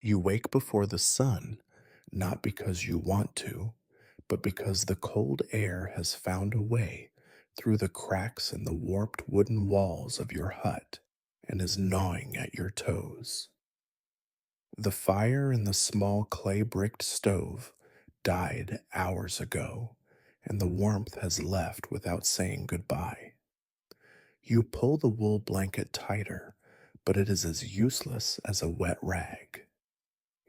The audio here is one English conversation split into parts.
You wake before the sun, not because you want to, but because the cold air has found a way through the cracks in the warped wooden walls of your hut and is gnawing at your toes. The fire in the small clay bricked stove died hours ago, and the warmth has left without saying goodbye. You pull the wool blanket tighter, but it is as useless as a wet rag.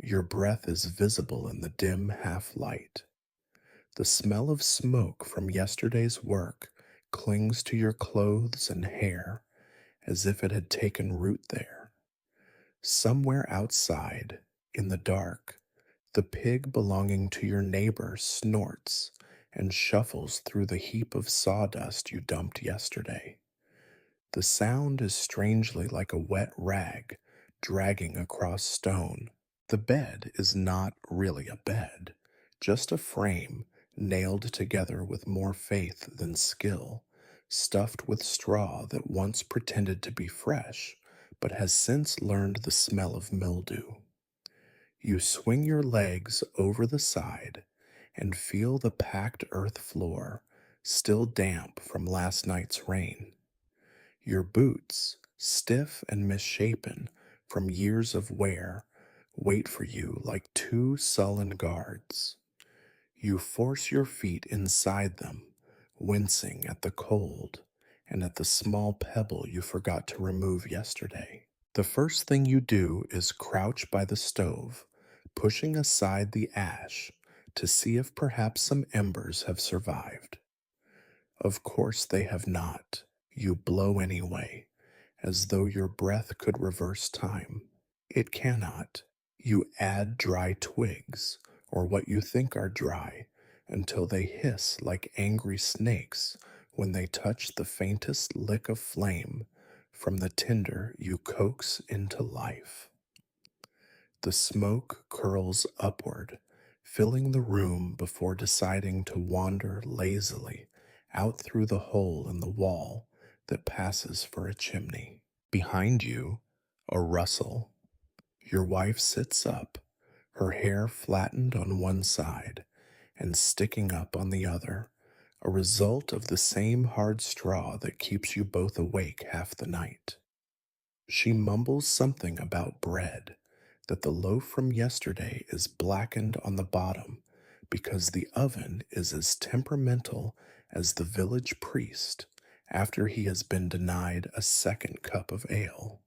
Your breath is visible in the dim half light. The smell of smoke from yesterday's work clings to your clothes and hair as if it had taken root there. Somewhere outside, in the dark, the pig belonging to your neighbor snorts and shuffles through the heap of sawdust you dumped yesterday. The sound is strangely like a wet rag dragging across stone. The bed is not really a bed, just a frame nailed together with more faith than skill, stuffed with straw that once pretended to be fresh, but has since learned the smell of mildew. You swing your legs over the side and feel the packed earth floor, still damp from last night's rain. Your boots, stiff and misshapen from years of wear, wait for you like two sullen guards. You force your feet inside them, wincing at the cold and at the small pebble you forgot to remove yesterday. The first thing you do is crouch by the stove, pushing aside the ash to see if perhaps some embers have survived. Of course they have not. You blow anyway, as though your breath could reverse time. It cannot. You add dry twigs, or what you think are dry, until they hiss like angry snakes when they touch the faintest lick of flame from the tinder you coax into life. The smoke curls upward, filling the room before deciding to wander lazily out through the hole in the wall that passes for a chimney. Behind you, a rustle. Your wife sits up, her hair flattened on one side and sticking up on the other, a result of the same hard straw that keeps you both awake half the night. She mumbles something about bread, that the loaf from yesterday is blackened on the bottom because the oven is as temperamental as the village priest after he has been denied a second cup of ale.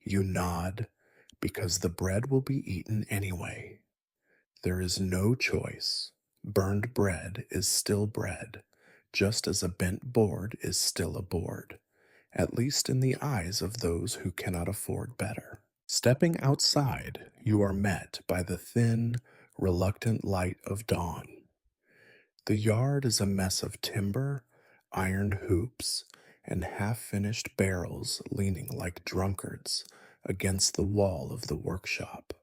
You nod because the bread will be eaten anyway. There is no choice. Burned bread is still bread, just as a bent board is still a board, at least in the eyes of those who cannot afford better. Stepping outside, you are met by the thin, reluctant light of dawn. The yard is a mess of timber, iron hoops, and half finished barrels leaning like drunkards against the wall of the workshop.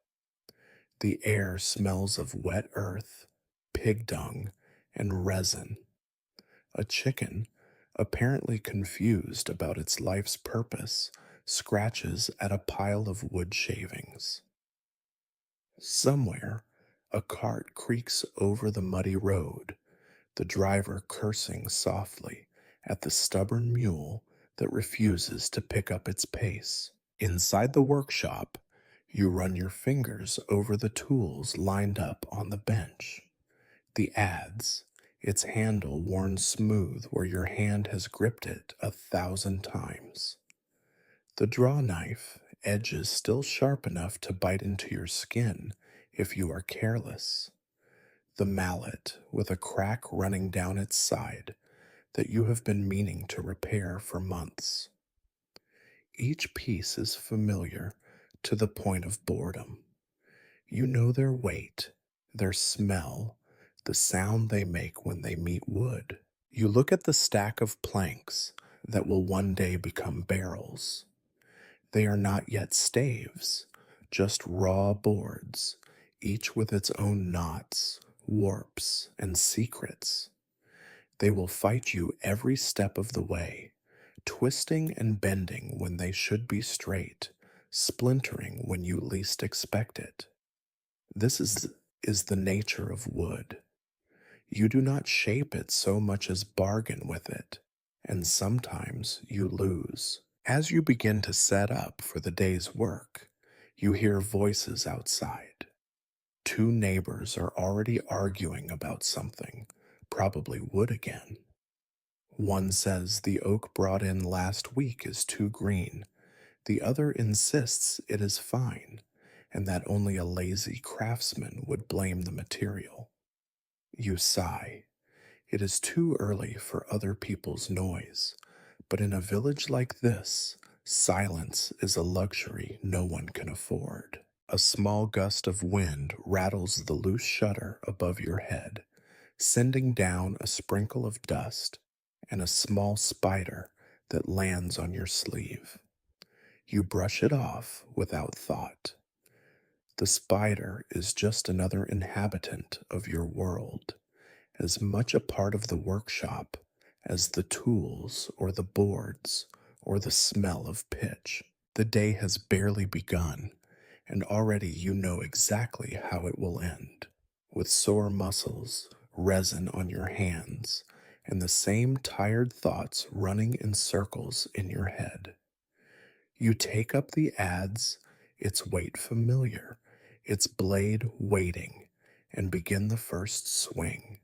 The air smells of wet earth, pig dung, and resin. A chicken, apparently confused about its life's purpose, scratches at a pile of wood shavings. Somewhere, a cart creaks over the muddy road, the driver cursing softly at the stubborn mule that refuses to pick up its pace. Inside the workshop, you run your fingers over the tools lined up on the bench. The adze, its handle worn smooth where your hand has gripped it 1,000 times. The draw knife, edges still sharp enough to bite into your skin if you are careless. The mallet, with a crack running down its side that you have been meaning to repair for months. Each piece is familiar to the point of boredom. You know their weight, their smell, the sound they make when they meet wood. You look at the stack of planks that will one day become barrels. They are not yet staves, just raw boards, each with its own knots, warps, and secrets. They will fight you every step of the way, twisting and bending when they should be straight, splintering when you least expect it. This is the nature of wood. You do not shape it so much as bargain with it, and sometimes you lose. As you begin to set up for the day's work, you hear voices outside. Two neighbors are already arguing about something, probably wood again. One says the oak brought in last week is too green. The other insists it is fine, and that only a lazy craftsman would blame the material. You sigh. It is too early for other people's noise, but in a village like this, silence is a luxury no one can afford. A small gust of wind rattles the loose shutter above your head, sending down a sprinkle of dust and a small spider that lands on your sleeve. You brush it off without thought. The spider is just another inhabitant of your world, as much a part of the workshop as the tools or the boards or the smell of pitch. The day has barely begun, and already you know exactly how it will end, with sore muscles, resin on your hands, and the same tired thoughts running in circles in your head. You take up the adze, its weight familiar, its blade waiting, and begin the first swing.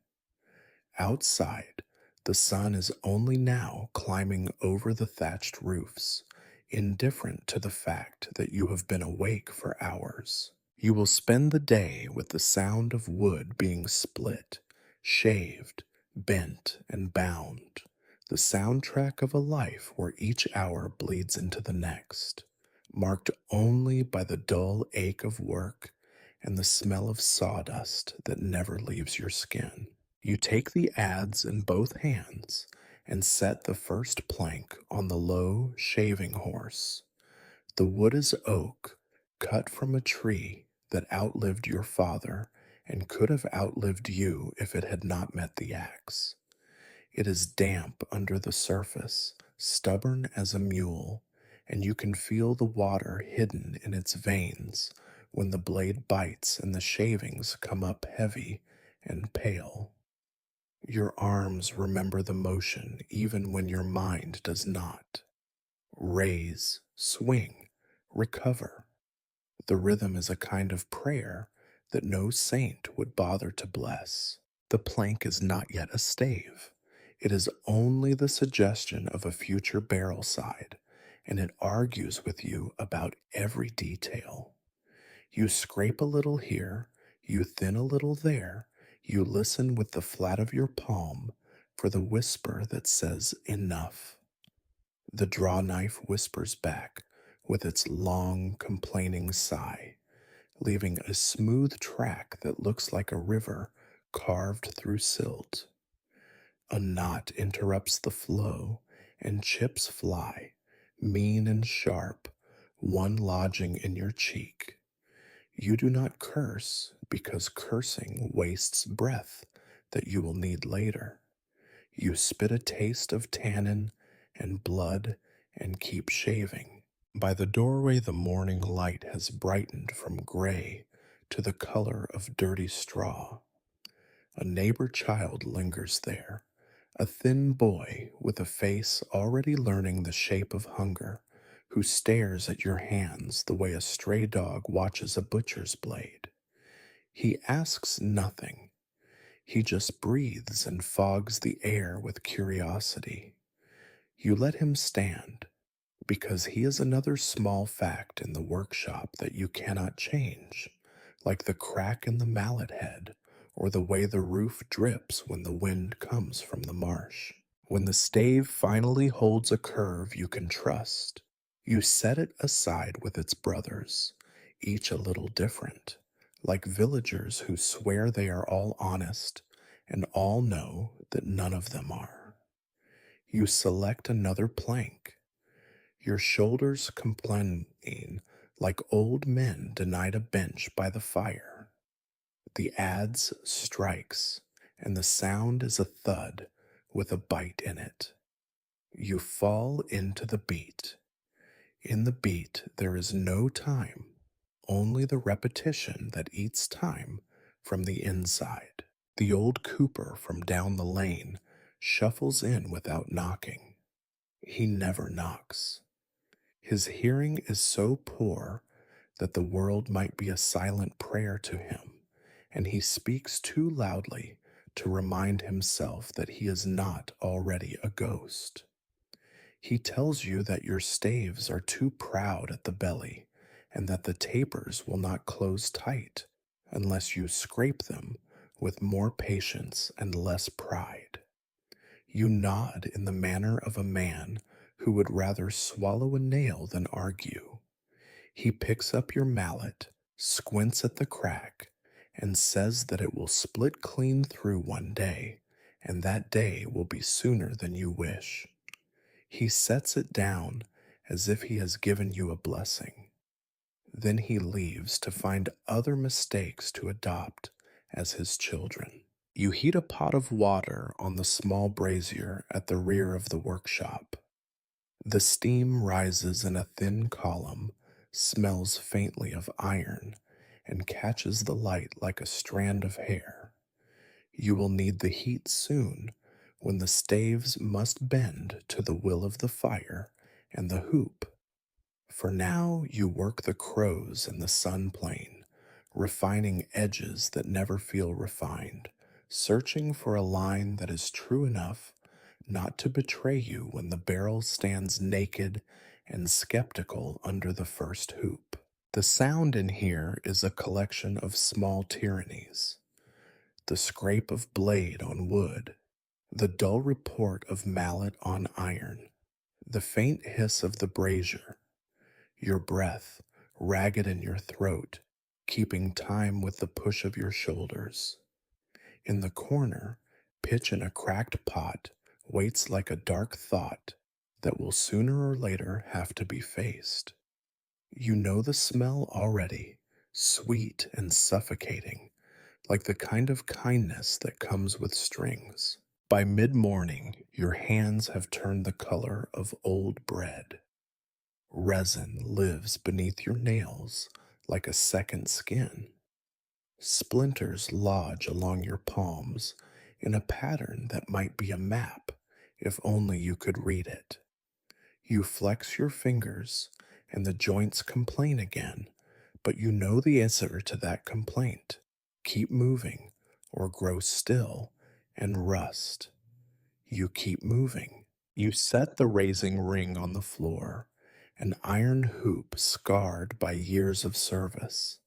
Outside, the sun is only now climbing over the thatched roofs, indifferent to the fact that you have been awake for hours. You will spend the day with the sound of wood being split, shaved, bent, and bound, the soundtrack of a life where each hour bleeds into the next, marked only by the dull ache of work and the smell of sawdust that never leaves your skin. You take the adze in both hands and set the first plank on the low shaving horse. The wood is oak, cut from a tree that outlived your father and could have outlived you if it had not met the axe. It is damp under the surface, stubborn as a mule, and you can feel the water hidden in its veins when the blade bites and the shavings come up heavy and pale. Your arms remember the motion even when your mind does not. Raise, swing, recover. The rhythm is a kind of prayer that no saint would bother to bless. The plank is not yet a stave. It is only the suggestion of a future barrel side, and it argues with you about every detail. You scrape a little here, you thin a little there, you listen with the flat of your palm for the whisper that says enough. The draw knife whispers back with its long, complaining sigh, leaving a smooth track that looks like a river carved through silt. A knot interrupts the flow, and chips fly, mean and sharp, one lodging in your cheek. You do not curse because cursing wastes breath that you will need later. You spit a taste of tannin and blood and keep shaving. By the doorway, the morning light has brightened from gray to the color of dirty straw. A neighbor child lingers there, a thin boy with a face already learning the shape of hunger, who stares at your hands the way a stray dog watches a butcher's blade. He asks nothing. He just breathes and fogs the air with curiosity. You let him stand, because he is another small fact in the workshop that you cannot change, like the crack in the mallet head or the way the roof drips when the wind comes from the marsh. When the stave finally holds a curve you can trust, you set it aside with its brothers, each a little different, like villagers who swear they are all honest and all know that none of them are. You select another plank, your shoulders complaining like old men denied a bench by the fire. The adze strikes, and the sound is a thud with a bite in it. You fall into the beat. In the beat, there is no time, only the repetition that eats time from the inside. The old Cooper from down the lane shuffles in without knocking. He never knocks. His hearing is so poor that the world might be a silent prayer to him, and he speaks too loudly to remind himself that he is not already a ghost. He tells you that your staves are too proud at the belly, and that the tapers will not close tight unless you scrape them with more patience and less pride. You nod in the manner of a man who would rather swallow a nail than argue. He picks up your mallet, squints at the crack, and says that it will split clean through one day, and that day will be sooner than you wish. He sets it down as if he has given you a blessing. Then he leaves to find other mistakes to adopt as his children. You heat a pot of water on the small brazier at the rear of the workshop. The steam rises in a thin column, smells faintly of iron, and catches the light like a strand of hair. You will need the heat soon, when the staves must bend to the will of the fire and the hoop. For now you work the crows and the sun plane, refining edges that never feel refined, searching for a line that is true enough not to betray you when the barrel stands naked and skeptical under the first hoop. The sound in here is a collection of small tyrannies: the scrape of blade on wood, the dull report of mallet on iron, the faint hiss of the brazier, your breath ragged in your throat, keeping time with the push of your shoulders. In the corner, pitch in a cracked pot waits like a dark thought that will sooner or later have to be faced. You know the smell already, sweet and suffocating, like the kind of kindness that comes with strings. By mid-morning, your hands have turned the color of old bread. Resin lives beneath your nails like a second skin. Splinters lodge along your palms in a pattern that might be a map if only you could read it. You flex your fingers and the joints complain again, but you know the answer to that complaint. Keep moving or grow still and rust. You keep moving. You set the raising ring on the floor, an iron hoop scarred by years of service.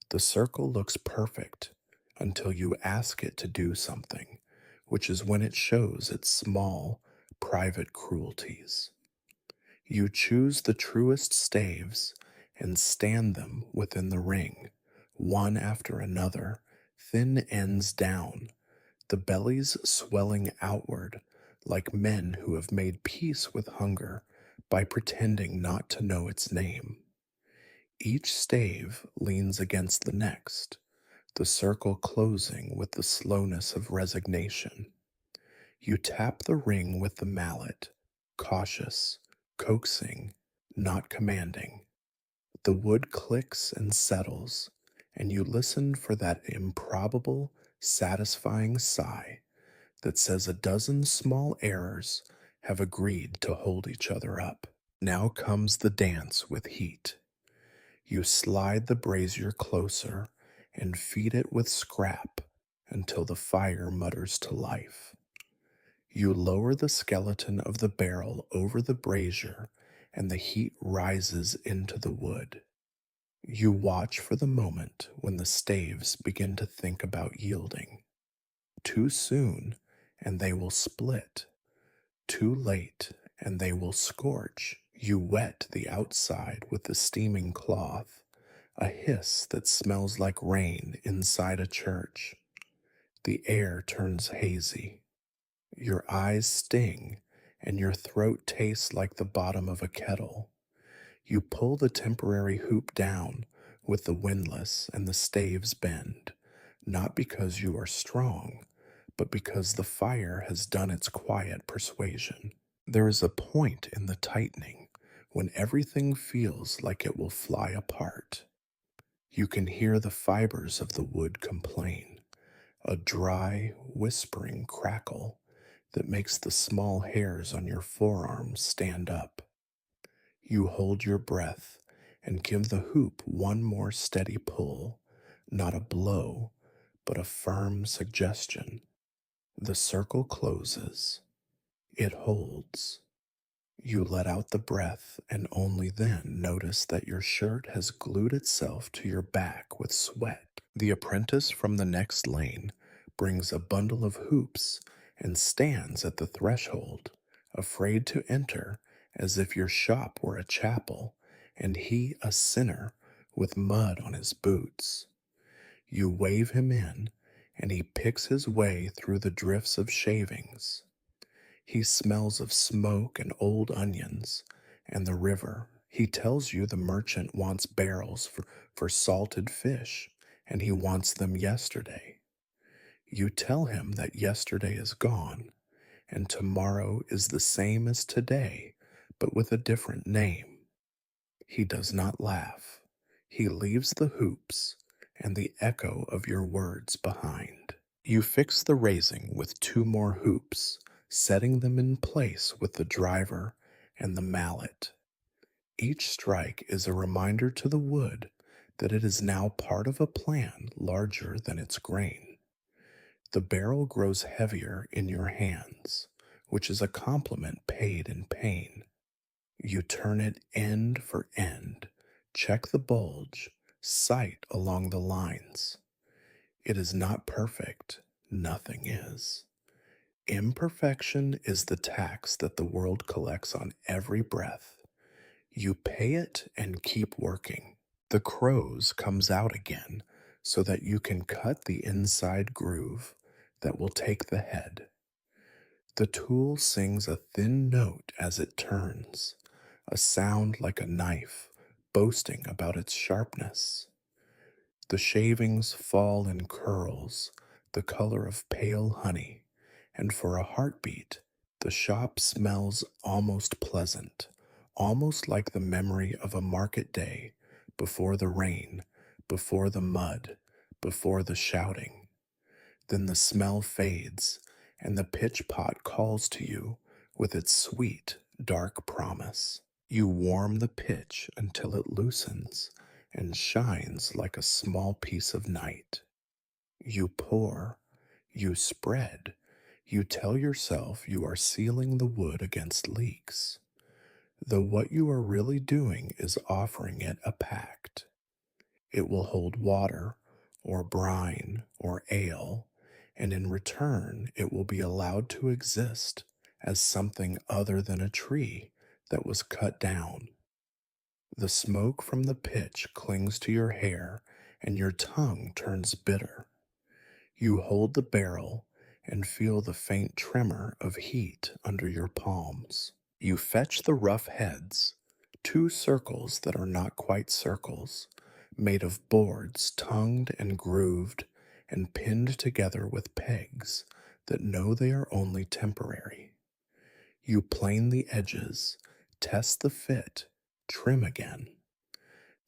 The circle looks perfect until you ask it to do something, which is when it shows its small, private cruelties. You choose the truest staves and stand them within the ring, one after another, thin ends down, the bellies swelling outward like men who have made peace with hunger by pretending not to know its name. Each stave leans against the next, the circle closing with the slowness of resignation. You tap the ring with the mallet, cautious, coaxing, not commanding. The wood clicks and settles, and you listen for that improbable, satisfying sigh that says a dozen small errors have agreed to hold each other up. Now comes the dance with heat. You slide the brazier closer and feed it with scrap until the fire mutters to life. You lower the skeleton of the barrel over the brazier and the heat rises into the wood. You watch for the moment when the staves begin to think about yielding. Too soon, and they will split. Too late, and they will scorch. You wet the outside with the steaming cloth, a hiss that smells like rain inside a church. The air turns hazy. Your eyes sting, and your throat tastes like the bottom of a kettle. You pull the temporary hoop down with the windlass and the staves bend, not because you are strong, but because the fire has done its quiet persuasion. There is a point in the tightening when everything feels like it will fly apart. You can hear the fibers of the wood complain, a dry, whispering crackle that makes the small hairs on your forearms stand up. You hold your breath and give the hoop one more steady pull, not a blow, but a firm suggestion. The circle closes. It holds. You let out the breath and only then notice that your shirt has glued itself to your back with sweat. The apprentice from the next lane brings a bundle of hoops and stands at the threshold, afraid to enter, as if your shop were a chapel and he a sinner with mud on his boots. You wave him in, and he picks his way through the drifts of shavings. He smells of smoke and old onions and the river. He tells you the merchant wants barrels for salted fish, and he wants them yesterday. You tell him that yesterday is gone, and tomorrow is the same as today, but with a different name. He does not laugh. He leaves the hoops and the echo of your words behind. You fix the raising with two more hoops, setting them in place with the driver and the mallet. Each strike is a reminder to the wood that it is now part of a plan larger than its grain. The barrel grows heavier in your hands, which is a compliment paid in pain. You turn it end for end, check the bulge, sight along the lines. It is not perfect, nothing is. Imperfection is the tax that the world collects on every breath. You pay it and keep working. The crows comes out again so that you can cut the inside groove that will take the head. The tool sings a thin note as it turns, a sound like a knife, boasting about its sharpness. The shavings fall in curls, the color of pale honey, and for a heartbeat, the shop smells almost pleasant, almost like the memory of a market day before the rain, before the mud, before the shouting. Then the smell fades, and the pitch pot calls to you with its sweet, dark promise. You warm the pitch until it loosens and shines like a small piece of night. You pour, you spread, you tell yourself you are sealing the wood against leaks, though what you are really doing is offering it a pact. It will hold water, or brine, or ale, and in return it will be allowed to exist as something other than a tree that was cut down. The smoke from the pitch clings to your hair, and your tongue turns bitter. You hold the barrel and feel the faint tremor of heat under your palms. You fetch the rough heads, two circles that are not quite circles, made of boards tongued and grooved and pinned together with pegs that know they are only temporary. You plane the edges, test the fit, trim again.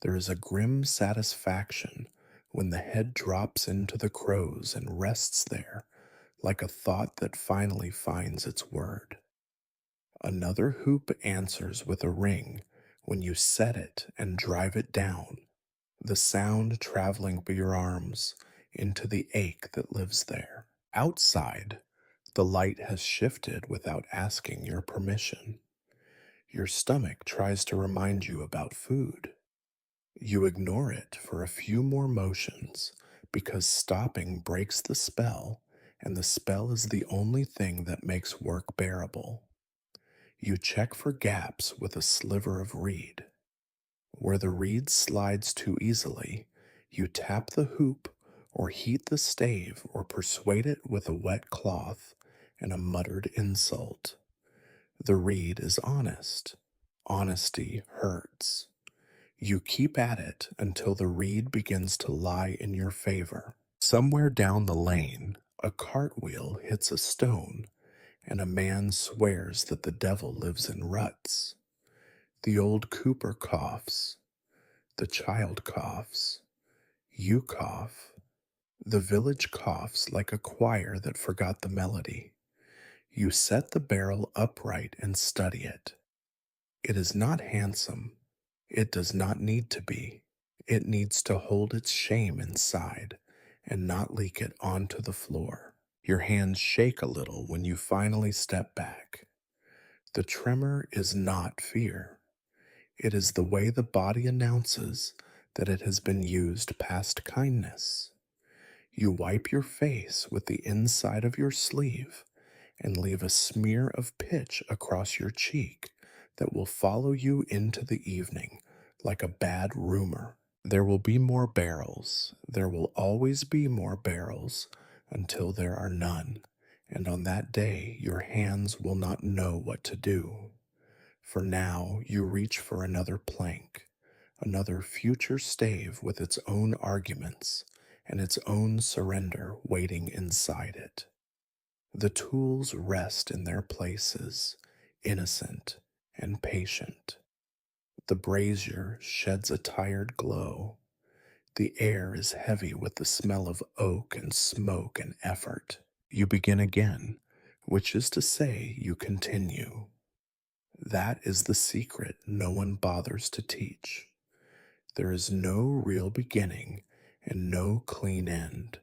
There is a grim satisfaction when the head drops into the crows and rests there like a thought that finally finds its word. Another hoop answers with a ring when you set it and drive it down, the sound traveling by your arms into the ache that lives there. Outside, the light has shifted without asking your permission. Your stomach tries to remind you about food. You ignore it for a few more motions because stopping breaks the spell, and the spell is the only thing that makes work bearable. You check for gaps with a sliver of reed. Where the reed slides too easily, you tap the hoop or heat the stave or persuade it with a wet cloth and a muttered insult. The reed is honest. Honesty hurts. You keep at it until the reed begins to lie in your favor. Somewhere down the lane, a cartwheel hits a stone, and a man swears that the devil lives in ruts. The old cooper coughs. The child coughs. You cough. The village coughs like a choir that forgot the melody. You set the barrel upright and study it. It is not handsome. It does not need to be. It needs to hold its shame inside and not leak it onto the floor. Your hands shake a little when you finally step back. The tremor is not fear. It is the way the body announces that it has been used past kindness. You wipe your face with the inside of your sleeve and leave a smear of pitch across your cheek that will follow you into the evening like a bad rumor. There will be more barrels. There will always be more barrels until there are none. And on that day, your hands will not know what to do. For now, you reach for another plank, another future stave with its own arguments and its own surrender waiting inside it. The tools rest in their places, innocent and patient. The brazier sheds a tired glow. The air is heavy with the smell of oak and smoke and effort. You begin again, which is to say, you continue. That is the secret no one bothers to teach. There is no real beginning and no clean end,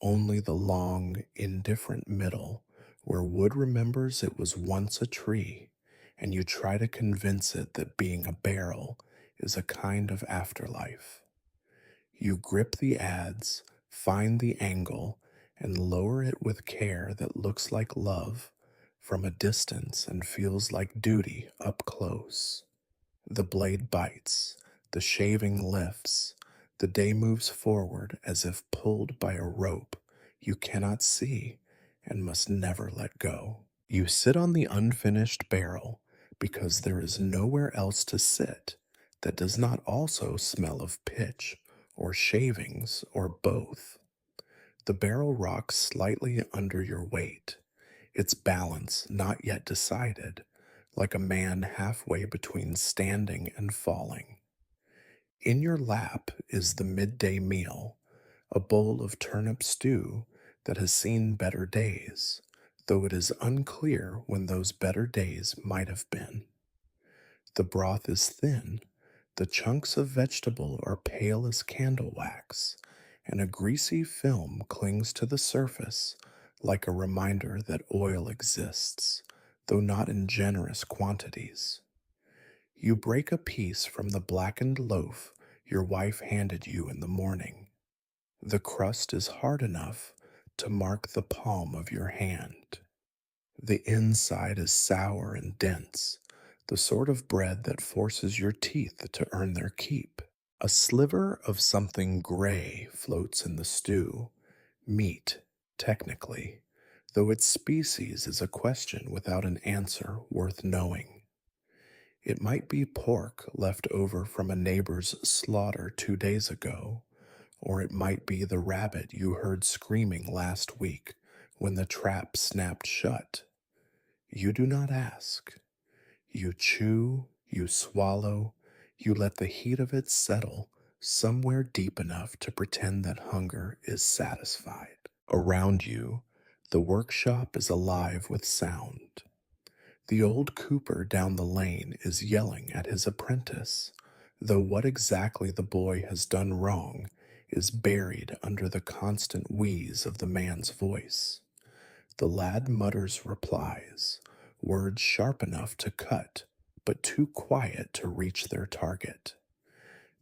only the long, indifferent middle where wood remembers it was once a tree, and you try to convince it that being a barrel is a kind of afterlife. You grip the adze, find the angle, and lower it with care that looks like love from a distance and feels like duty up close. The blade bites, the shaving lifts, the day moves forward as if pulled by a rope you cannot see and must never let go. You sit on the unfinished barrel because there is nowhere else to sit that does not also smell of pitch or shavings or both. The barrel rocks slightly under your weight, its balance not yet decided, like a man halfway between standing and falling. In your lap is the midday meal, a bowl of turnip stew that has seen better days, though it is unclear when those better days might have been. The broth is thin, the chunks of vegetable are pale as candle wax, and a greasy film clings to the surface like a reminder that oil exists, though not in generous quantities. You break a piece from the blackened loaf your wife handed you in the morning. The crust is hard enough to mark the palm of your hand. The inside is sour and dense, the sort of bread that forces your teeth to earn their keep. A sliver of something gray floats in the stew, meat, technically, though its species is a question without an answer worth knowing. It might be pork left over from a neighbor's slaughter 2 days ago, or it might be the rabbit you heard screaming last week when the trap snapped shut. You do not ask. You chew, you swallow, you let the heat of it settle somewhere deep enough to pretend that hunger is satisfied. Around you, the workshop is alive with sound. The old cooper down the lane is yelling at his apprentice, though what exactly the boy has done wrong is buried under the constant wheeze of the man's voice. The lad mutters replies, words sharp enough to cut, but too quiet to reach their target.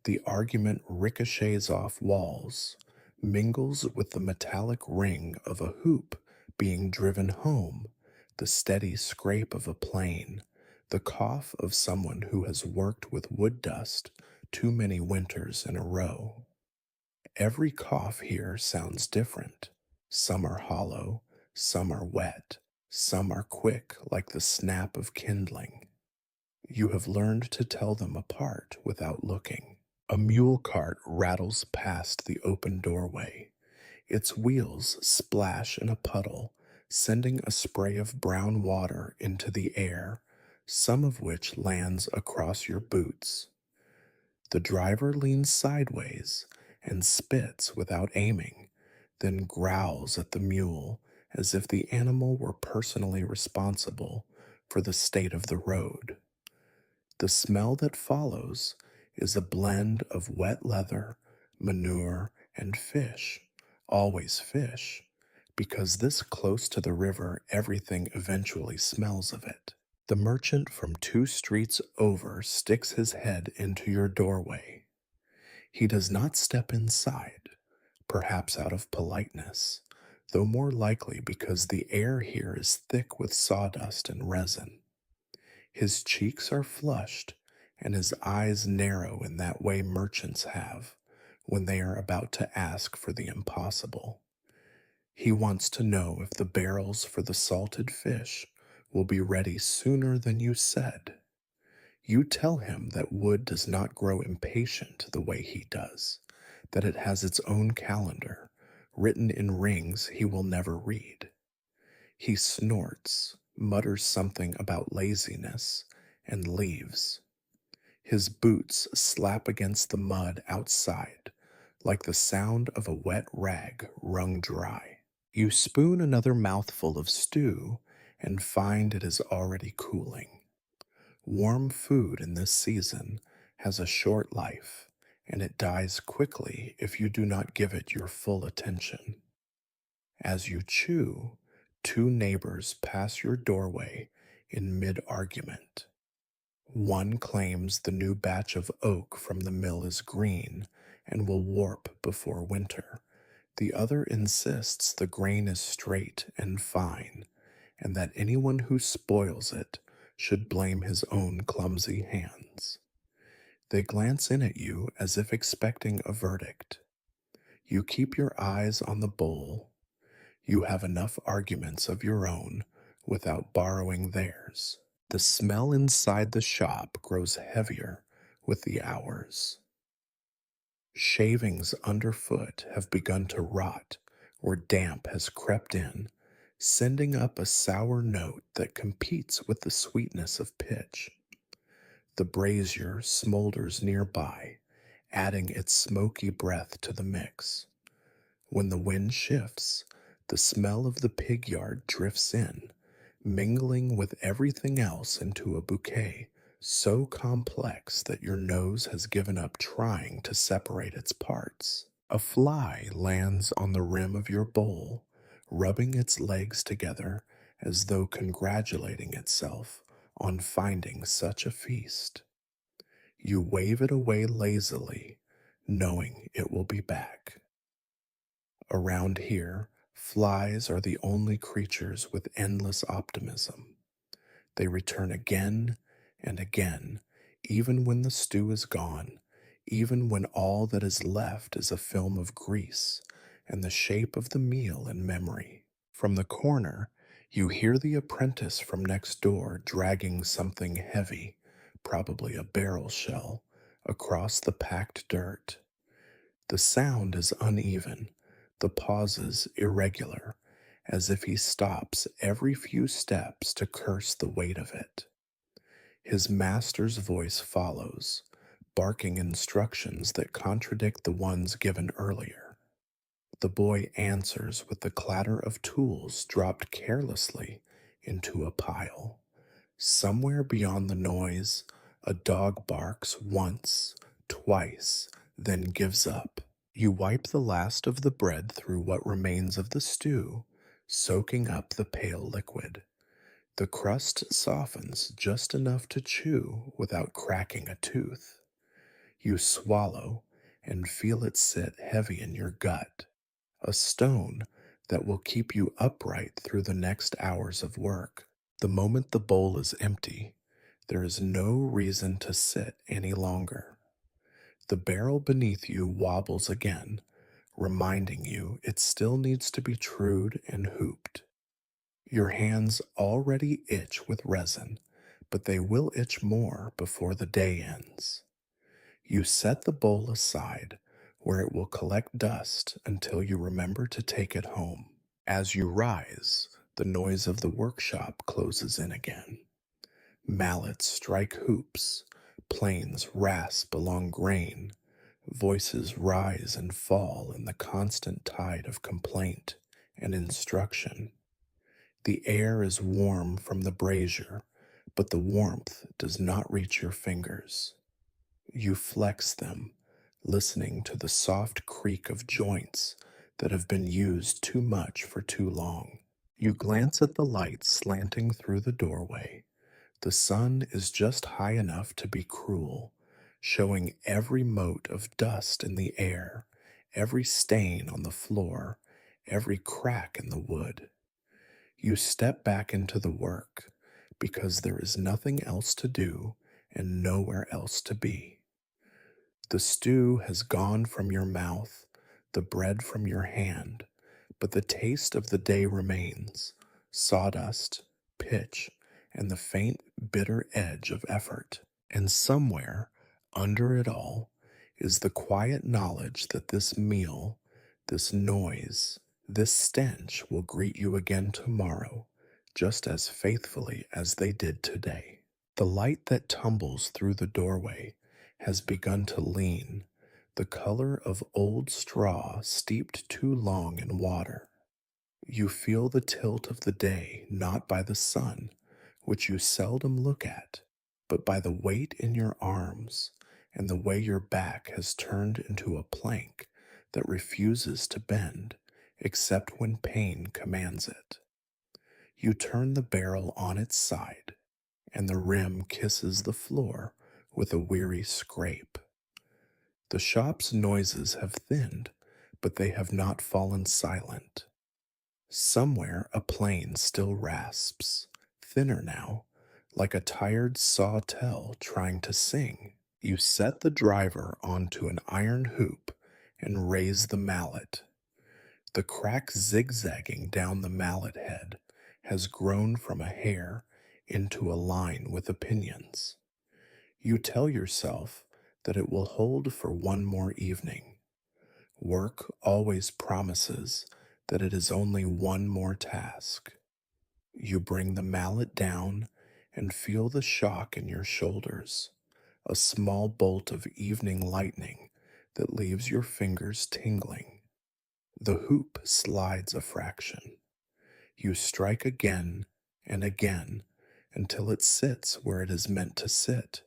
The argument ricochets off walls, mingles with the metallic ring of a hoop being driven home, the steady scrape of a plane, the cough of someone who has worked with wood dust too many winters in a row. Every cough here sounds different. Some are hollow, some are wet, some are quick like the snap of kindling. You have learned to tell them apart without looking. A mule cart rattles past the open doorway. Its wheels splash in a puddle, sending a spray of brown water into the air, some of which lands across your boots. The driver leans sideways and spits without aiming, then growls at the mule as if the animal were personally responsible for the state of the road. The smell that follows is a blend of wet leather, manure, and fish, always fish, because this close to the river, everything eventually smells of it. The merchant from 2 streets over sticks his head into your doorway. He does not step inside, perhaps out of politeness, though more likely because the air here is thick with sawdust and resin. His cheeks are flushed, and his eyes narrow in that way merchants have when they are about to ask for the impossible. He wants to know if the barrels for the salted fish will be ready sooner than you said. You tell him that wood does not grow impatient the way he does, that it has its own calendar, written in rings he will never read. He snorts, mutters something about laziness, and leaves. His boots slap against the mud outside, like the sound of a wet rag wrung dry. You spoon another mouthful of stew and find it is already cooling. Warm food in this season has a short life, and it dies quickly if you do not give it your full attention. As you chew, 2 neighbors pass your doorway in mid argument. One claims the new batch of oak from the mill is green and will warp before winter. The other insists the grain is straight and fine, and that anyone who spoils it should blame his own clumsy hands. They glance in at you as if expecting a verdict. You keep your eyes on the bowl. You have enough arguments of your own without borrowing theirs. The smell inside the shop grows heavier with the hours. Shavings underfoot have begun to rot, or damp has crept in, sending up a sour note that competes with the sweetness of pitch. The brazier smolders nearby, adding its smoky breath to the mix. When the wind shifts, the smell of the pig yard drifts in, mingling with everything else into a bouquet so complex that your nose has given up trying to separate its parts. A fly lands on the rim of your bowl, rubbing its legs together as though congratulating itself on finding such a feast. You wave it away lazily, knowing it will be back. Around here, flies are the only creatures with endless optimism. They return again and again, even when the stew is gone, even when all that is left is a film of grease and the shape of the meal in memory. From the corner, you hear the apprentice from next door dragging something heavy, probably a barrel shell, across the packed dirt. The sound is uneven, the pauses irregular, as if he stops every few steps to curse the weight of it. His master's voice follows, barking instructions that contradict the ones given earlier. The boy answers with the clatter of tools dropped carelessly into a pile. Somewhere beyond the noise, a dog barks once, twice, then gives up. You wipe the last of the bread through what remains of the stew, soaking up the pale liquid. The crust softens just enough to chew without cracking a tooth. You swallow and feel it sit heavy in your gut, a stone that will keep you upright through the next hours of work. The moment the bowl is empty, there is no reason to sit any longer. The barrel beneath you wobbles again, reminding you it still needs to be trued and hooped. Your hands already itch with resin, but they will itch more before the day ends. You set the bowl aside where it will collect dust until you remember to take it home. As you rise, the noise of the workshop closes in again. Mallets strike hoops, planes rasp along grain, Voices rise and fall in the constant tide of complaint and instruction. The air is warm from the brazier, but the warmth does not reach your fingers. You flex them, listening to the soft creak of joints that have been used too much for too long. You glance at the light slanting through the doorway. The sun is just high enough to be cruel, showing every mote of dust in the air, every stain on the floor, every crack in the wood. You step back into the work because there is nothing else to do and nowhere else to be. The stew has gone from your mouth, the bread from your hand, but the taste of the day remains: sawdust, pitch, and the faint, bitter edge of effort. And somewhere, under it all, is the quiet knowledge that this meal, this noise, this stench will greet you again tomorrow, just as faithfully as they did today. The light that tumbles through the doorway has begun to lean, the color of old straw steeped too long in water. You feel the tilt of the day not by the sun, which you seldom look at, but by the weight in your arms and the way your back has turned into a plank that refuses to bend except when pain commands it. You turn the barrel on its side, and the rim kisses the floor with a weary scrape. The shop's noises have thinned, but they have not fallen silent. Somewhere a plane still rasps, thinner now, like a tired sawtell trying to sing. You set the driver onto an iron hoop and raise the mallet. The crack zigzagging down the mallet head has grown from a hair into a line with opinions. You tell yourself that it will hold for one more evening. Work always promises that it is only one more task. You bring the mallet down and feel the shock in your shoulders, a small bolt of evening lightning that leaves your fingers tingling. The hoop slides a fraction. You strike again and again until it sits where it is meant to sit,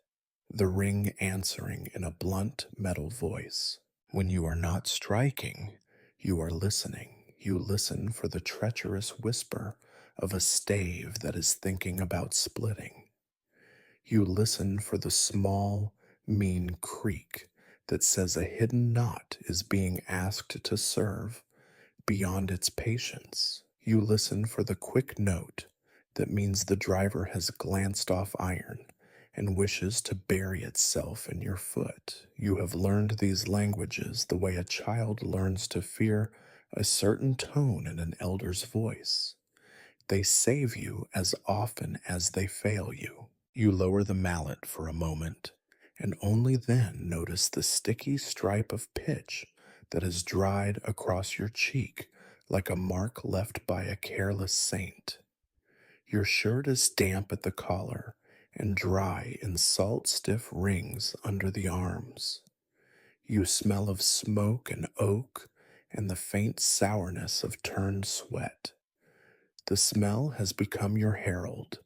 the ring answering in a blunt metal voice. When you are not striking, you are listening. You listen for the treacherous whisper of a stave that is thinking about splitting. You listen for the small, mean creak that says a hidden knot is being asked to serve beyond its patience. You listen for the quick note that means the driver has glanced off iron and wishes to bury itself in your foot. You have learned these languages the way a child learns to fear a certain tone in an elder's voice. They save you as often as they fail you. You lower the mallet for a moment, and only then notice the sticky stripe of pitch that has dried across your cheek like a mark left by a careless saint. Your shirt is damp at the collar and dry in salt-stiff rings under the arms. You smell of smoke and oak and the faint sourness of turned sweat. The smell has become your herald.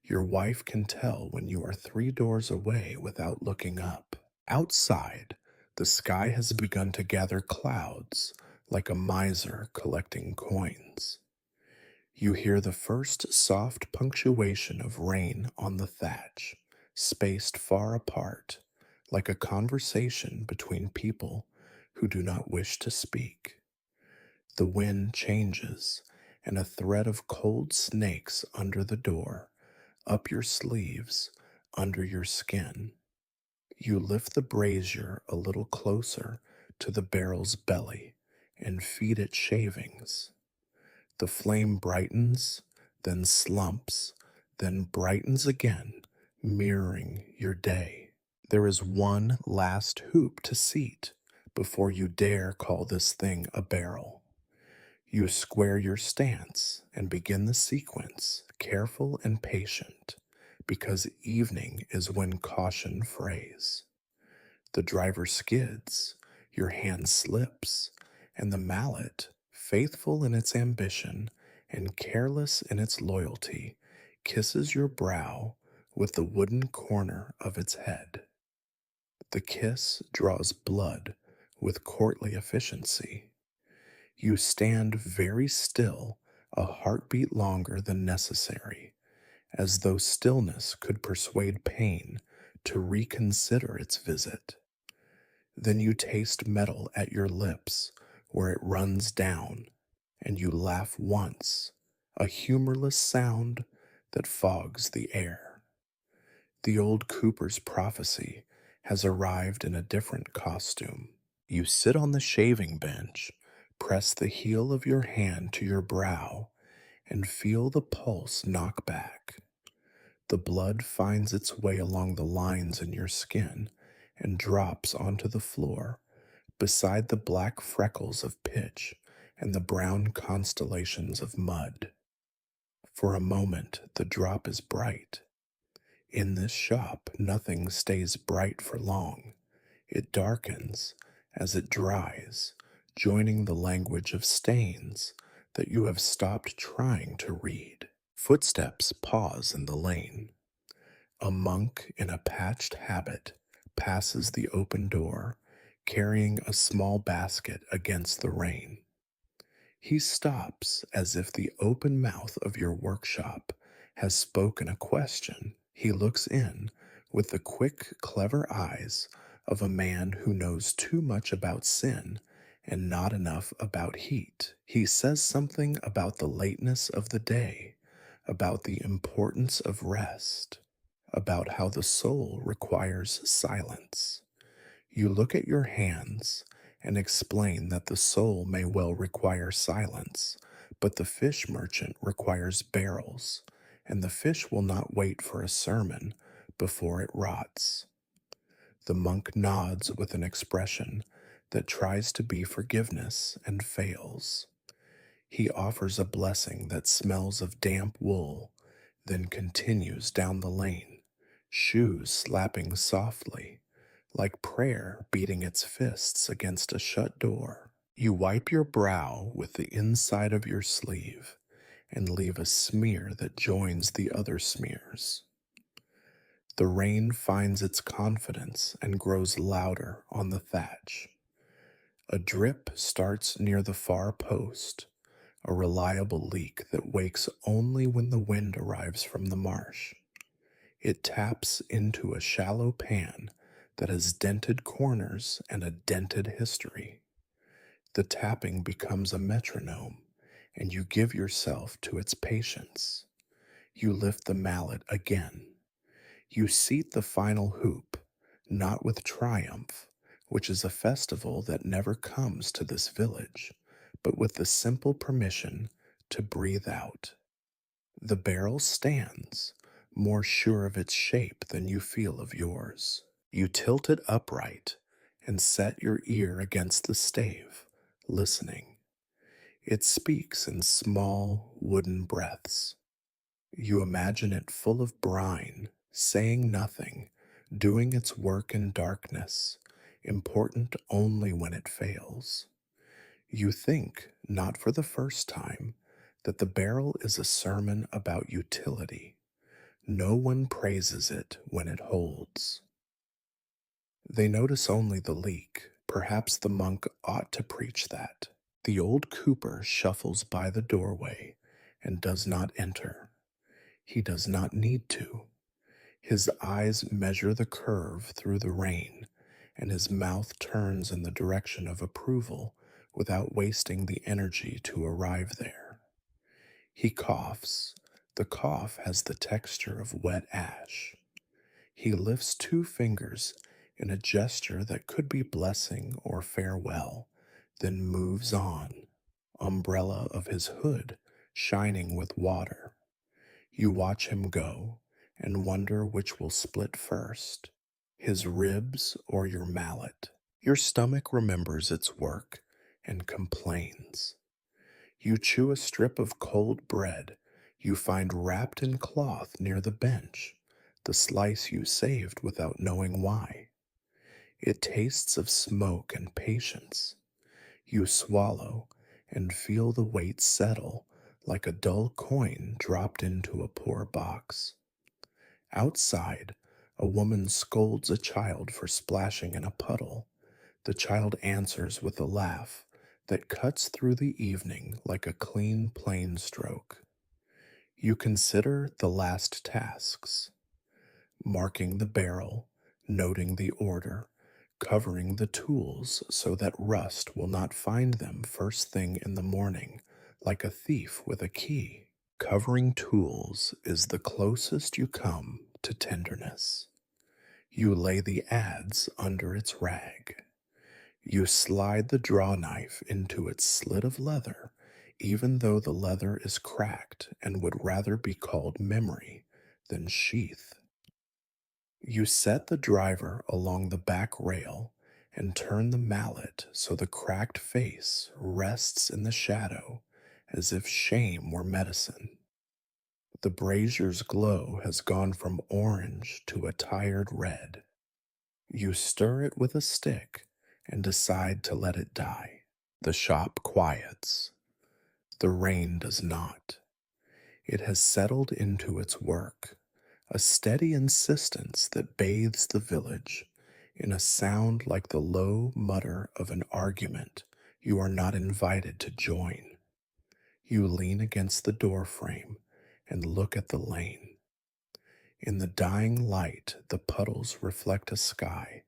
Your wife can tell when you are 3 doors away without looking up. Outside, the sky has begun to gather clouds like a miser collecting coins. You hear the first soft punctuation of rain on the thatch, spaced far apart, like a conversation between people who do not wish to speak. The wind changes, and a thread of cold snakes under the door, up your sleeves, under your skin. You lift the brazier a little closer to the barrel's belly and feed it shavings. The flame brightens, then slumps, then brightens again, mirroring your day. There is one last hoop to seat before you dare call this thing a barrel. You square your stance and begin the sequence, careful and patient, because evening is when caution frays. The driver skids, Your hand slips, and the mallet, faithful in its ambition and careless in its loyalty, kisses your brow with the wooden corner of its head. The kiss draws blood with courtly efficiency. You stand very still, a heartbeat longer than necessary, as though stillness could persuade pain to reconsider its visit. Then you taste metal at your lips where it runs down, and you laugh once, a humorless sound that fogs the air. The old Cooper's prophecy has arrived in a different costume. You sit on the shaving bench, press the heel of your hand to your brow, and feel the pulse knock back. The blood finds its way along the lines in your skin and drops onto the floor beside the black freckles of pitch and the brown constellations of mud. For a moment, the drop is bright. In this shop, nothing stays bright for long. It darkens as it dries, joining the language of stains that you have stopped trying to read. Footsteps pause in the lane. A monk in a patched habit passes the open door, carrying a small basket against the rain. He stops as if the open mouth of your workshop has spoken a question. He looks in with the quick, clever eyes of a man who knows too much about sin and not enough about heat. He says something about the lateness of the day, about the importance of rest, about how the soul requires silence. You look at your hands and explain that the soul may well require silence, but the fish merchant requires barrels, and the fish will not wait for a sermon before it rots. The monk nods with an expression that tries to be forgiveness and fails. He offers a blessing that smells of damp wool, then continues down the lane, shoes slapping softly, like prayer beating its fists against a shut door. You wipe your brow with the inside of your sleeve and leave a smear that joins the other smears. The rain finds its confidence and grows louder on the thatch. A drip starts near the far post, a reliable leak that wakes only when the wind arrives from the marsh. It taps into a shallow pan that has dented corners and a dented history. The tapping becomes a metronome, and you give yourself to its patience. You lift the mallet again. You seat the final hoop, not with triumph, which is a festival that never comes to this village, but with the simple permission to breathe out. The barrel stands, more sure of its shape than you feel of yours. You tilt it upright and set your ear against the stave, listening. It speaks in small, wooden breaths. You imagine it full of brine, saying nothing, doing its work in darkness, important only when it fails. You think, not for the first time, that the barrel is a sermon about utility. No one praises it when it holds. They notice only the leak. Perhaps the monk ought to preach that. The old cooper shuffles by the doorway and does not enter. He does not need to. His eyes measure the curve through the rain, and his mouth turns in the direction of approval without wasting the energy to arrive there. He coughs. The cough has the texture of wet ash. He lifts two fingers in a gesture that could be blessing or farewell, then moves on, umbrella of his hood shining with water. You watch him go and wonder which will split first, his ribs or your mallet. Your stomach remembers its work and complains. You chew a strip of cold bread you find wrapped in cloth near the bench, the slice you saved without knowing why. It tastes of smoke and patience. You swallow and feel the weight settle like a dull coin dropped into a poor box. Outside, a woman scolds a child for splashing in a puddle. The child answers with a laugh that cuts through the evening like a clean plane stroke. You consider the last tasks, marking the barrel, noting the order, covering the tools so that rust will not find them first thing in the morning, like a thief with a key. Covering tools is the closest you come to tenderness. You lay the adze under its rag. You slide the draw knife into its slit of leather, even though the leather is cracked and would rather be called memory than sheath. You set the driver along the back rail and turn the mallet so the cracked face rests in the shadow as if shame were medicine. The brazier's glow has gone from orange to a tired red. You stir it with a stick and decide to let it die. The shop quiets. The rain does not. It has settled into its work, a steady insistence that bathes the village in a sound like the low mutter of an argument you are not invited to join. You lean against the door frame and look at the lane. In the dying light, the puddles reflect a sky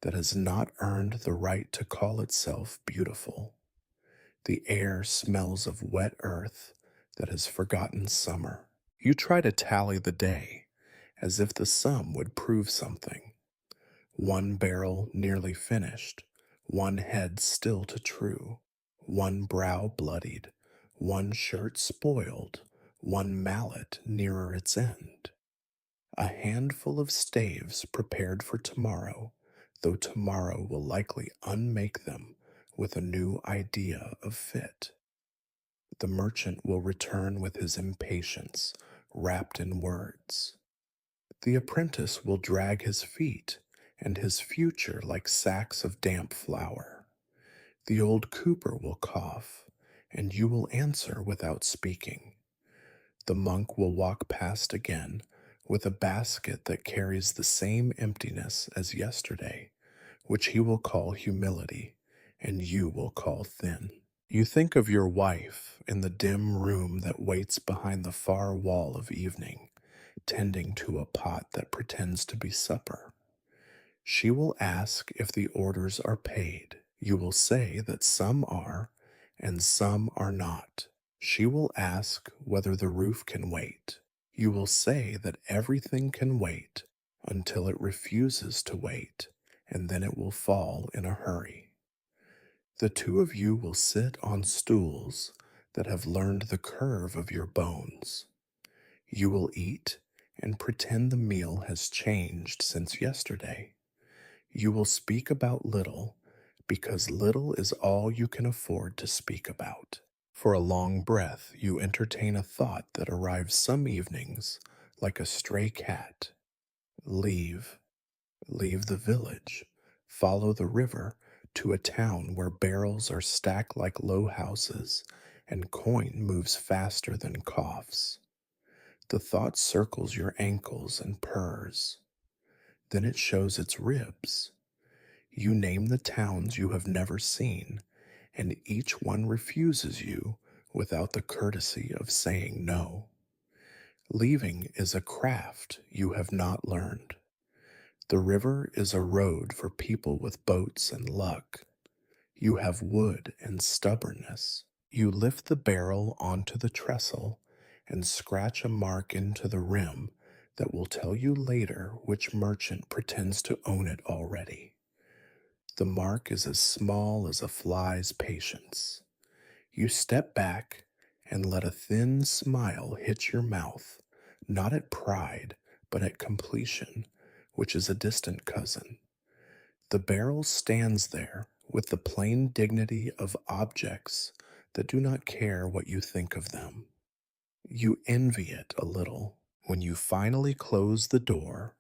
that has not earned the right to call itself beautiful. The air smells of wet earth that has forgotten summer. You try to tally the day, as if the sum would prove something. One barrel nearly finished, one head still to true, one brow bloodied, one shirt spoiled, one mallet nearer its end. A handful of staves prepared for tomorrow, though tomorrow will likely unmake them with a new idea of fit. The merchant will return with his impatience wrapped in words. The apprentice will drag his feet and his future like sacks of damp flour. The old cooper will cough, and you will answer without speaking. The monk will walk past again with a basket that carries the same emptiness as yesterday, which he will call humility, and you will call thin. You think of your wife in the dim room that waits behind the far wall of evening, tending to a pot that pretends to be supper. She will ask if the orders are paid. You will say that some are and some are not. She will ask whether the roof can wait. You will say that everything can wait until it refuses to wait, and then it will fall in a hurry. The two of you will sit on stools that have learned the curve of your bones. You will eat and pretend the meal has changed since yesterday. You will speak about little because little is all you can afford to speak about. For a long breath, you entertain a thought that arrives some evenings like a stray cat. Leave. Leave the village. Follow the river to a town where barrels are stacked like low houses and coin moves faster than coughs. The thought circles your ankles and purrs. Then it shows its ribs. You name the towns you have never seen, and each one refuses you without the courtesy of saying no. Leaving is a craft you have not learned. The river is a road for people with boats and luck. You have wood and stubbornness. You lift the barrel onto the trestle and scratch a mark into the rim that will tell you later which merchant pretends to own it already. The mark is as small as a fly's patience. You step back and let a thin smile hit your mouth, not at pride, but at completion, which is a distant cousin. The barrel stands there with the plain dignity of objects that do not care what you think of them. You envy it a little. When you finally close the door,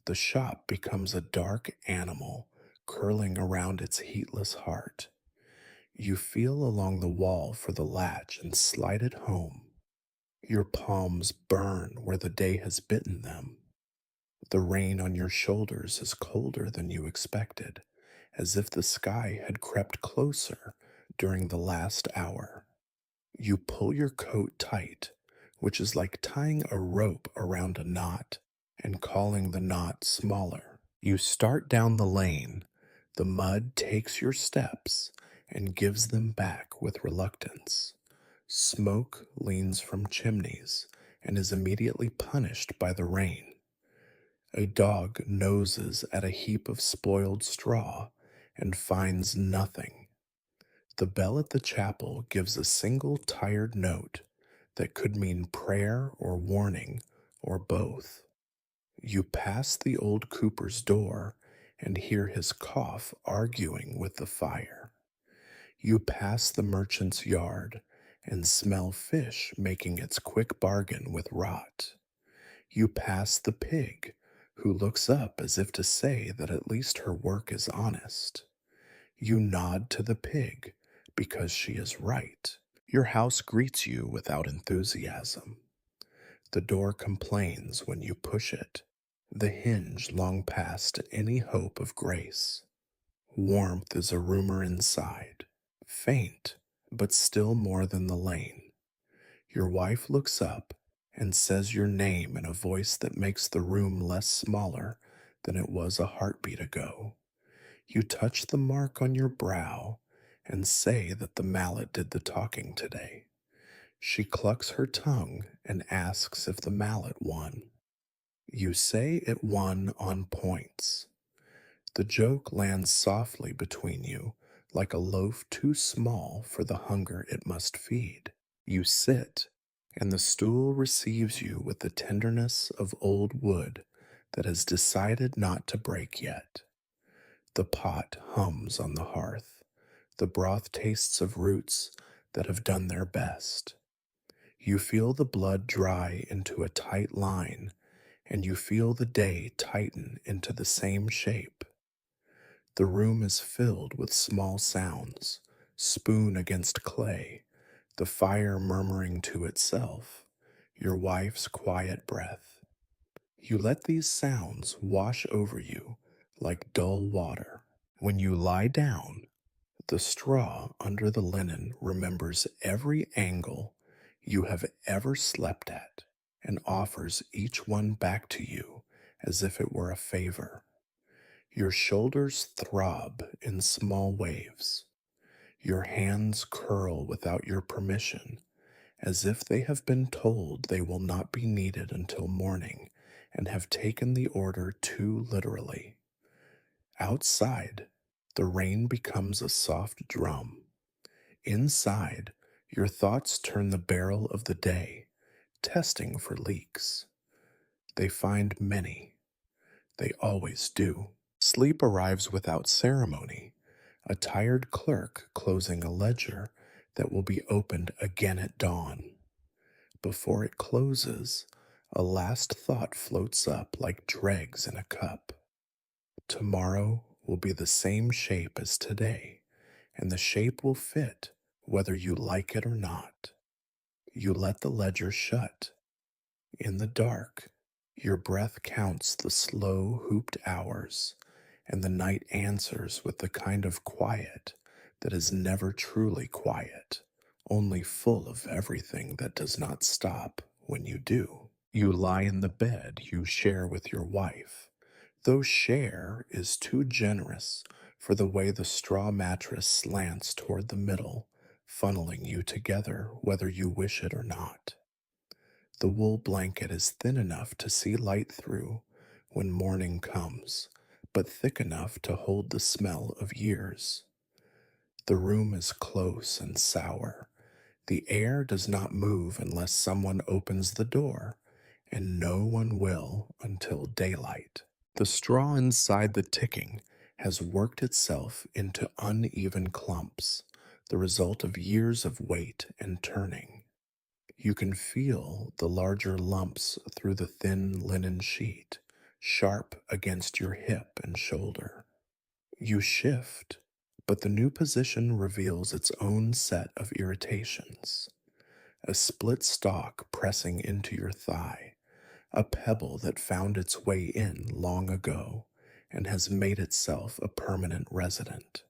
the shop becomes a dark animal curling around its heatless heart. You feel along the wall for the latch and slide it home. Your palms burn where the day has bitten them. The rain on your shoulders is colder than you expected, as if the sky had crept closer during the last hour. You pull your coat tight, which is like tying a rope around a knot and calling the knot smaller. You start down the lane. The mud takes your steps and gives them back with reluctance. Smoke leans from chimneys and is immediately punished by the rain. A dog noses at a heap of spoiled straw and finds nothing. The bell at the chapel gives a single tired note that could mean prayer or warning or both. You pass the old cooper's door and hear his cough arguing with the fire. You pass the merchant's yard and smell fish making its quick bargain with rot. You pass the pig, who looks up as if to say that at least her work is honest. You nod to the pig because she is right. Your house greets you without enthusiasm. The door complains when you push it, the hinge long past any hope of grace. Warmth is a rumor inside, faint, but still more than the lane. Your wife looks up and says your name in a voice that makes the room less smaller than it was a heartbeat ago. You touch the mark on your brow and say that the mallet did the talking today. She clucks her tongue and asks if the mallet won. You say it won on points. The joke lands softly between you, like a loaf too small for the hunger it must feed. You sit, and the stool receives you with the tenderness of old wood that has decided not to break yet. The pot hums on the hearth. The broth tastes of roots that have done their best. You feel the blood dry into a tight line, and you feel the day tighten into the same shape. The room is filled with small sounds, spoon against clay, the fire murmuring to itself, your wife's quiet breath. You let these sounds wash over you like dull water. When you lie down, the straw under the linen remembers every angle you have ever slept at and offers each one back to you as if it were a favor. Your shoulders throb in small waves. Your hands curl without your permission, as if they have been told they will not be needed until morning and have taken the order too literally. Outside, the rain becomes a soft drum. Inside, your thoughts turn the barrel of the day, testing for leaks. They find many. They always do. Sleep arrives without ceremony, a tired clerk closing a ledger that will be opened again at dawn. Before it closes, a last thought floats up like dregs in a cup. Tomorrow will be the same shape as today, and the shape will fit whether you like it or not. You let the ledger shut. In the dark, your breath counts the slow, hooped hours, and the night answers with the kind of quiet that is never truly quiet, only full of everything that does not stop when you do. You lie in the bed you share with your wife, though share is too generous for the way the straw mattress slants toward the middle, funneling you together whether you wish it or not. The wool blanket is thin enough to see light through when morning comes, but thick enough to hold the smell of years. The room is close and sour. The air does not move unless someone opens the door, and no one will until daylight. The straw inside the ticking has worked itself into uneven clumps, the result of years of wait and turning. You can feel the larger lumps through the thin linen sheet, sharp against your hip and shoulder. You shift, but the new position reveals its own set of irritations. A split stalk pressing into your thigh, a pebble that found its way in long ago and has made itself a permanent resident.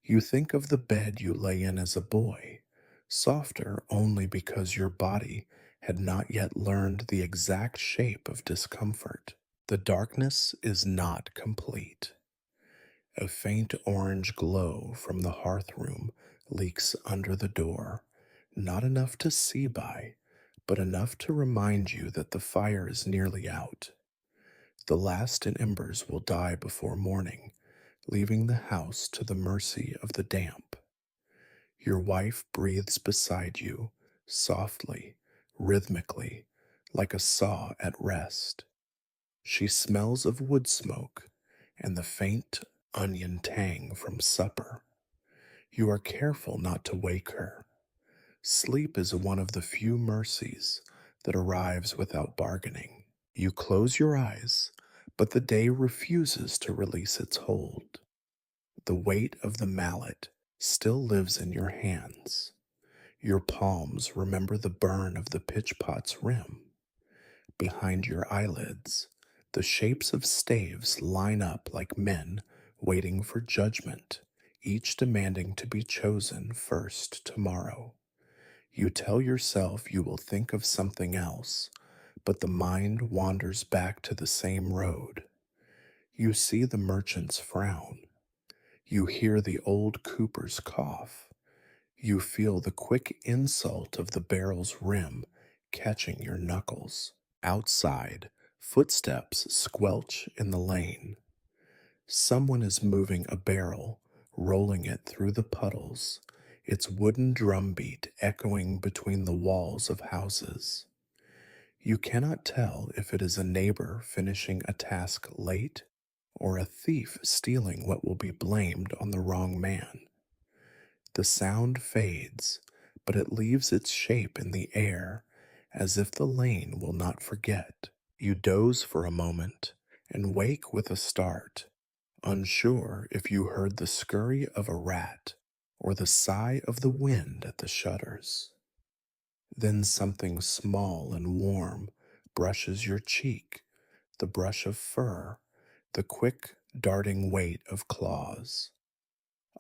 You think of the bed you lay in as a boy, softer only because your body had not yet learned the exact shape of discomfort. The darkness is not complete. A faint orange glow from the hearth room leaks under the door, not enough to see by, but enough to remind you that the fire is nearly out. The last embers will die before morning, leaving the house to the mercy of the damp. Your wife breathes beside you, softly, rhythmically, like a saw at rest. She smells of wood smoke and the faint onion tang from supper. You are careful not to wake her. Sleep is one of the few mercies that arrives without bargaining. You close your eyes, but the day refuses to release its hold. The weight of the mallet still lives in your hands. Your palms remember the burn of the pitch pot's rim. Behind your eyelids, the shapes of staves line up like men waiting for judgment, each demanding to be chosen first tomorrow. You tell yourself you will think of something else, but the mind wanders back to the same road. You see the merchant's frown. You hear the old cooper's cough. You feel the quick insult of the barrel's rim catching your knuckles. Outside, footsteps squelch in the lane. Someone is moving a barrel, rolling it through the puddles, its wooden drumbeat echoing between the walls of houses. You cannot tell if it is a neighbor finishing a task late or a thief stealing what will be blamed on the wrong man. The sound fades, but it leaves its shape in the air as if the lane will not forget. You doze for a moment and wake with a start, unsure if you heard the scurry of a rat or the sigh of the wind at the shutters. Then something small and warm brushes your cheek, the brush of fur, the quick darting weight of claws.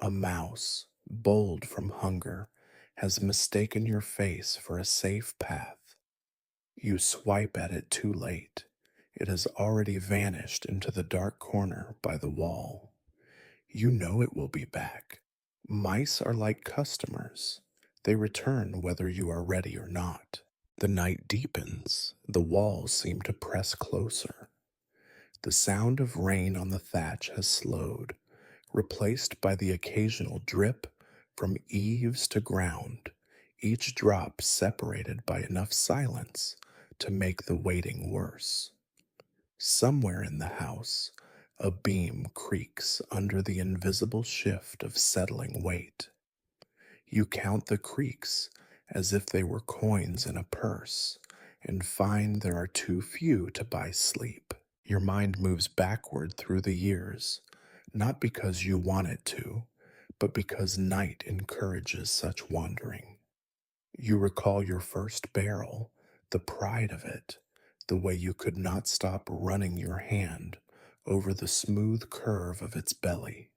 A mouse, bold from hunger, has mistaken your face for a safe path. You swipe at it too late. It has already vanished into the dark corner by the wall. You know it will be back. Mice are like customers. They return whether you are ready or not. The night deepens. The walls seem to press closer. The sound of rain on the thatch has slowed, replaced by the occasional drip from eaves to ground, each drop separated by enough silence to make the waiting worse. Somewhere in the house, a beam creaks under the invisible shift of settling weight. You count the creaks as if they were coins in a purse and find there are too few to buy sleep. Your mind moves backward through the years, not because you want it to, but because night encourages such wandering. You recall your first barrel, the pride of it, the way you could not stop running your hand over the smooth curve of its belly.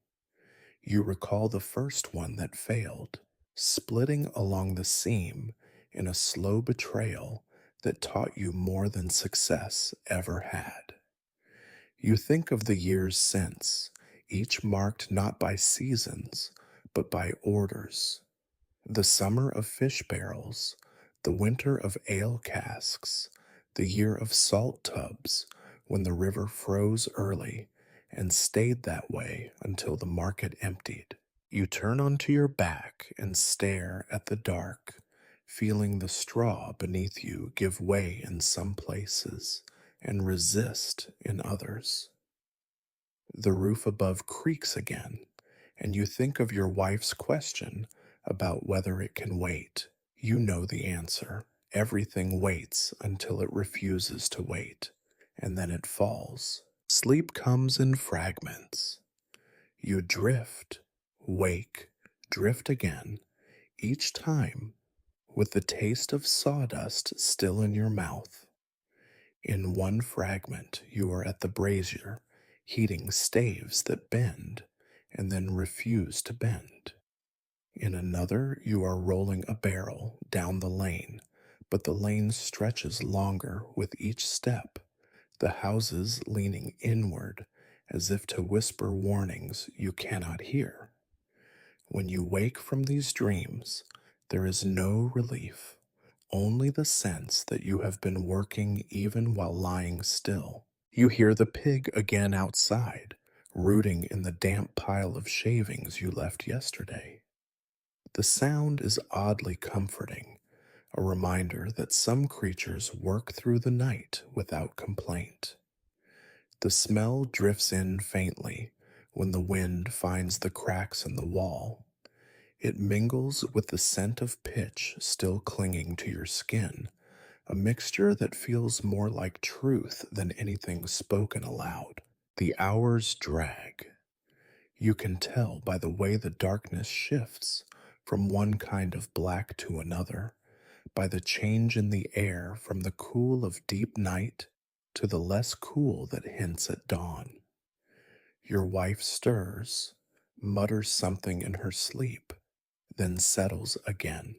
You recall the first one that failed, splitting along the seam in a slow betrayal that taught you more than success ever had. You think of the years since, each marked not by seasons, but by orders. The summer of fish barrels, the winter of ale casks, the year of salt tubs, when the river froze early and stayed that way until the market emptied. You turn onto your back and stare at the dark, feeling the straw beneath you give way in some places and resist in others. The roof above creaks again, and you think of your wife's question about whether it can wait. You know the answer. Everything waits until it refuses to wait, and then it falls. Sleep comes in fragments. You drift, wake, drift again, each time with the taste of sawdust still in your mouth. In one fragment, you are at the brazier, heating staves that bend and then refuse to bend. In another, you are rolling a barrel down the lane, but the lane stretches longer with each step, the houses leaning inward as if to whisper warnings you cannot hear. When you wake from these dreams, there is no relief, only the sense that you have been working even while lying still. You hear the pig again outside, rooting in the damp pile of shavings you left yesterday. The sound is oddly comforting, a reminder that some creatures work through the night without complaint. The smell drifts in faintly when the wind finds the cracks in the wall. It mingles with the scent of pitch still clinging to your skin, a mixture that feels more like truth than anything spoken aloud. The hours drag. You can tell by the way the darkness shifts from one kind of black to another, by the change in the air from the cool of deep night to the less cool that hints at dawn. Your wife stirs, mutters something in her sleep, then settles again.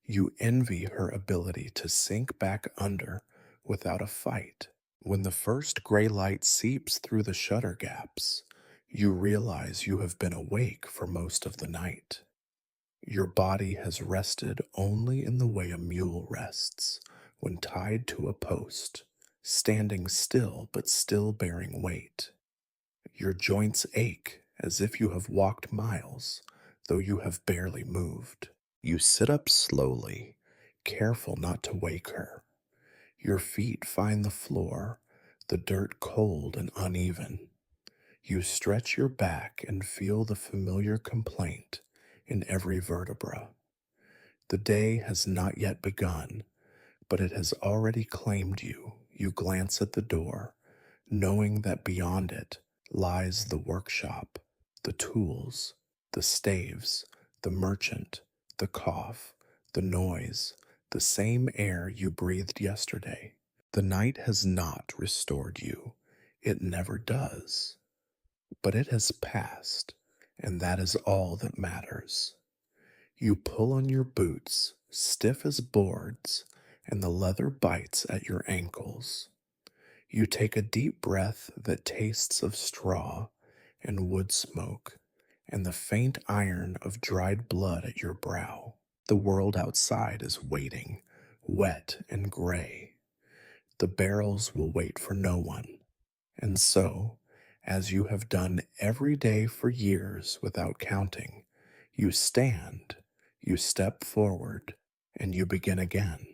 You envy her ability to sink back under without a fight. When the first gray light seeps through the shutter gaps, you realize you have been awake for most of the night. Your body has rested only in the way a mule rests when tied to a post, standing still but still bearing weight. Your joints ache as if you have walked miles, though you have barely moved. You sit up slowly, careful not to wake her. Your feet find the floor, the dirt cold and uneven. You stretch your back and feel the familiar complaint in every vertebra. The day has not yet begun, but it has already claimed you. You glance at the door, knowing that beyond it lies the workshop, the tools, the staves, the merchant, the cough, the noise, the same air you breathed yesterday. The night has not restored you. It never does. But it has passed, and that is all that matters. You pull on your boots, stiff as boards, and the leather bites at your ankles. You take a deep breath that tastes of straw and wood smoke and the faint iron of dried blood at your brow. The world outside is waiting, wet and gray. The barrels will wait for no one. And so, as you have done every day for years without counting, you stand, you step forward, and you begin again.